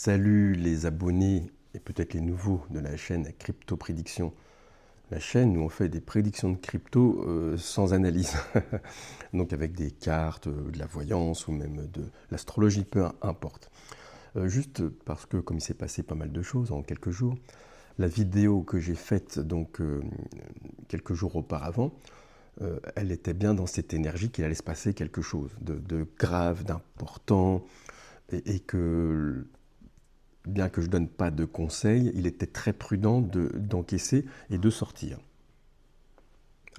Salut les abonnés et peut-être les nouveaux de la chaîne Crypto Prédiction. La chaîne où on fait des prédictions de crypto sans analyse. Donc avec des cartes, de la voyance ou même de l'astrologie, peu importe. Juste parce que comme il s'est passé pas mal de choses en quelques jours, la vidéo que j'ai faite donc quelques jours auparavant, elle était bien dans cette énergie qu'il allait se passer quelque chose de grave, d'important, et que bien que je ne donne pas de conseils, il était très prudent d'encaisser et de sortir.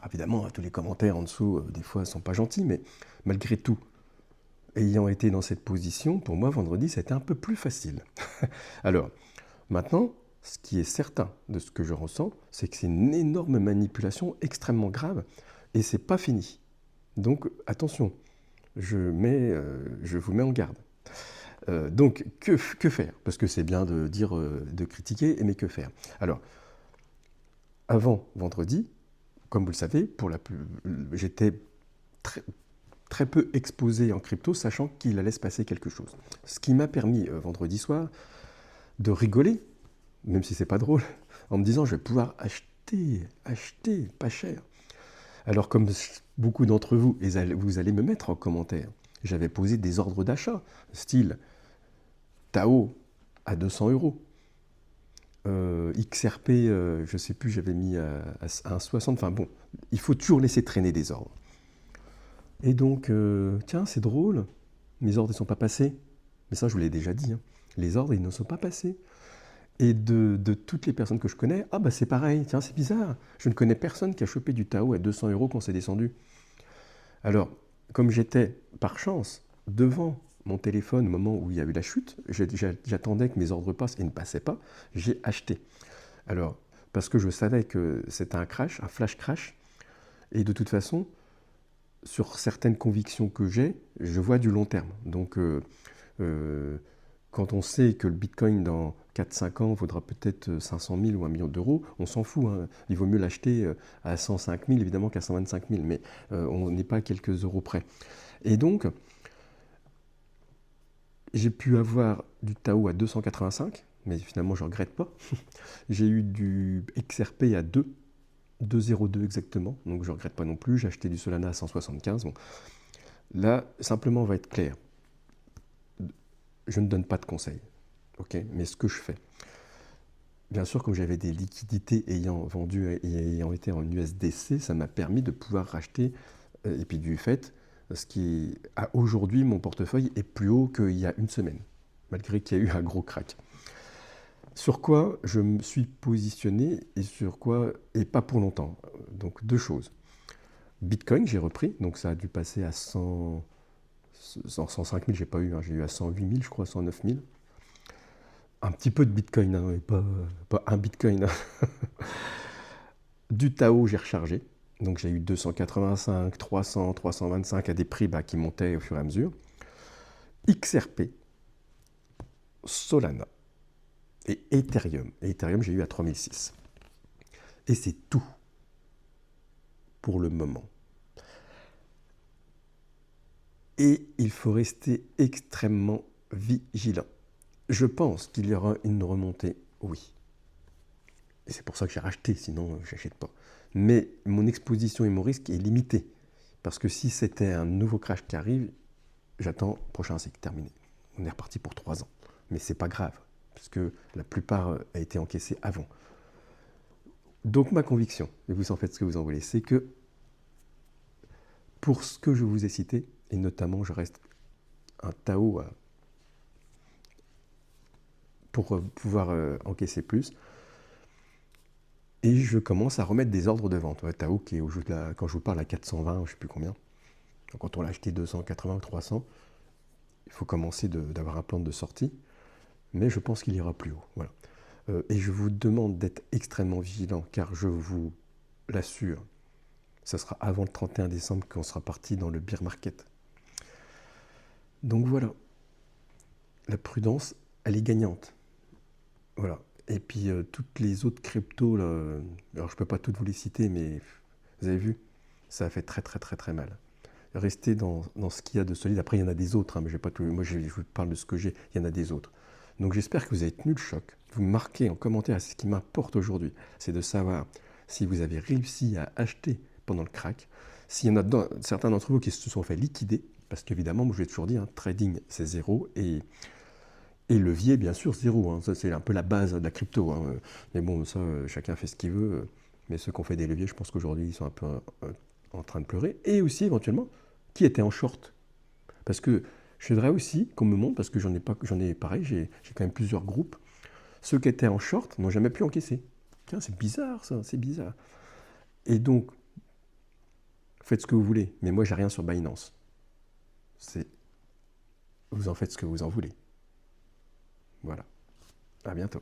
Évidemment, tous les commentaires en dessous, des fois, ne sont pas gentils, mais malgré tout, ayant été dans cette position, pour moi, vendredi, c'était un peu plus facile. Alors, maintenant, ce qui est certain de ce que je ressens, c'est que c'est une énorme manipulation extrêmement grave, et c'est pas fini. Donc, attention, je vous mets en garde. Donc, que faire? Parce que c'est bien de dire, de critiquer, mais que faire? Alors, avant vendredi, comme vous le savez, j'étais très, très peu exposé en crypto, sachant qu'il allait se passer quelque chose. Ce qui m'a permis, vendredi soir, de rigoler, même si c'est pas drôle, en me disant je vais pouvoir acheter pas cher. Alors, comme beaucoup d'entre vous, et vous allez me mettre en commentaire, j'avais posé des ordres d'achat, style Tao à 200 euros. XRP, je ne sais plus, j'avais mis à 1,60. Enfin bon, il faut toujours laisser traîner des ordres. Et donc, tiens, c'est drôle, mes ordres ne sont pas passés. Mais ça, je vous l'ai déjà dit, hein. Les ordres, ils ne sont pas passés. Et de toutes les personnes que je connais, ah bah c'est pareil, tiens, c'est bizarre. Je ne connais personne qui a chopé du Tao à 200 euros quand c'est descendu. Alors, comme j'étais, par chance, devant mon téléphone au moment où il y a eu la chute, j'attendais que mes ordres passent et ne passaient pas, j'ai acheté. Alors, parce que je savais que c'était un crash, un flash crash, et de toute façon, sur certaines convictions que j'ai, je vois du long terme. Donc, quand on sait que le Bitcoin dans 4-5 ans vaudra peut-être 500 000 ou 1 million d'euros, on s'en fout, hein. Il vaut mieux l'acheter à 105 000 évidemment qu'à 125 000, mais on n'est pas à quelques euros près. Et donc, j'ai pu avoir du Tao à 285, mais finalement je ne regrette pas. J'ai eu du XRP à 2,02 exactement, donc je ne regrette pas non plus. J'ai acheté du Solana à 175. Bon. Là, simplement, on va être clair. Je ne donne pas de conseils, ok, mais ce que je fais. Bien sûr, comme j'avais des liquidités ayant vendu et ayant été en USDC, ça m'a permis de pouvoir racheter, et puis du fait, ce qui, à aujourd'hui, mon portefeuille est plus haut qu'il y a une semaine, malgré qu'il y a eu un gros crack. Sur quoi je me suis positionné et sur quoi, et pas pour longtemps. Donc deux choses. Bitcoin, j'ai repris, donc ça a dû passer à 105 000, j'ai pas eu, hein, j'ai eu à 108 000, je crois, 109 000. Un petit peu de Bitcoin, hein, et pas un Bitcoin, hein. Du Tao, j'ai rechargé. Donc j'ai eu 285, 300, 325 à des prix qui montaient au fur et à mesure. XRP, Solana et Ethereum. Et Ethereum, j'ai eu à 3006. Et c'est tout pour le moment. Et il faut rester extrêmement vigilant. Je pense qu'il y aura une remontée, oui. Et c'est pour ça que j'ai racheté, sinon je n'achète pas. Mais mon exposition et mon risque est limité. Parce que si c'était un nouveau crash qui arrive, j'attends, prochain cycle terminé. On est reparti pour 3 ans. Mais c'est pas grave, parce que la plupart a été encaissée avant. Donc ma conviction, et vous en faites ce que vous en voulez, c'est que pour ce que je vous ai cité, et notamment je reste un Tao pour pouvoir encaisser plus, et je commence à remettre des ordres de vente. Tao qui est, quand je vous parle, à 420, je ne sais plus combien. Donc quand on l'a acheté 280 ou 300, il faut commencer d'avoir un plan de sortie, mais je pense qu'il ira plus haut. Voilà. Et je vous demande d'être extrêmement vigilant, car je vous l'assure, ça sera avant le 31 décembre qu'on sera parti dans le bear market. Donc voilà, la prudence, elle est gagnante. Voilà. Et puis toutes les autres cryptos, là, alors je ne peux pas toutes vous les citer, mais vous avez vu, ça a fait très très très très mal. Restez dans ce qu'il y a de solide. Après, il y en a des autres, hein, mais j'ai pas tout. Moi, je vous parle de ce que j'ai. Il y en a des autres. Donc j'espère que vous avez tenu le choc. Vous me marquez en commentaire, c'est ce qui m'importe aujourd'hui, c'est de savoir si vous avez réussi à acheter pendant le crack, s'il y en a certains d'entre vous qui se sont fait liquider, parce qu'évidemment, moi je l'ai toujours dit, hein, trading c'est zéro, et levier bien sûr zéro, hein. Ça c'est un peu la base de la crypto, hein. Mais bon, ça chacun fait ce qu'il veut, mais ceux qui ont fait des leviers, je pense qu'aujourd'hui ils sont un peu en train de pleurer, et aussi éventuellement, qui était en short. Parce que je voudrais aussi qu'on me montre, parce que j'en ai pareil, j'ai quand même plusieurs groupes, ceux qui étaient en short n'ont jamais pu encaisser. Tiens, c'est bizarre ça, c'est bizarre. Et donc, faites ce que vous voulez, mais moi j'ai rien sur Binance. Vous en faites ce que vous en voulez. Voilà. À bientôt.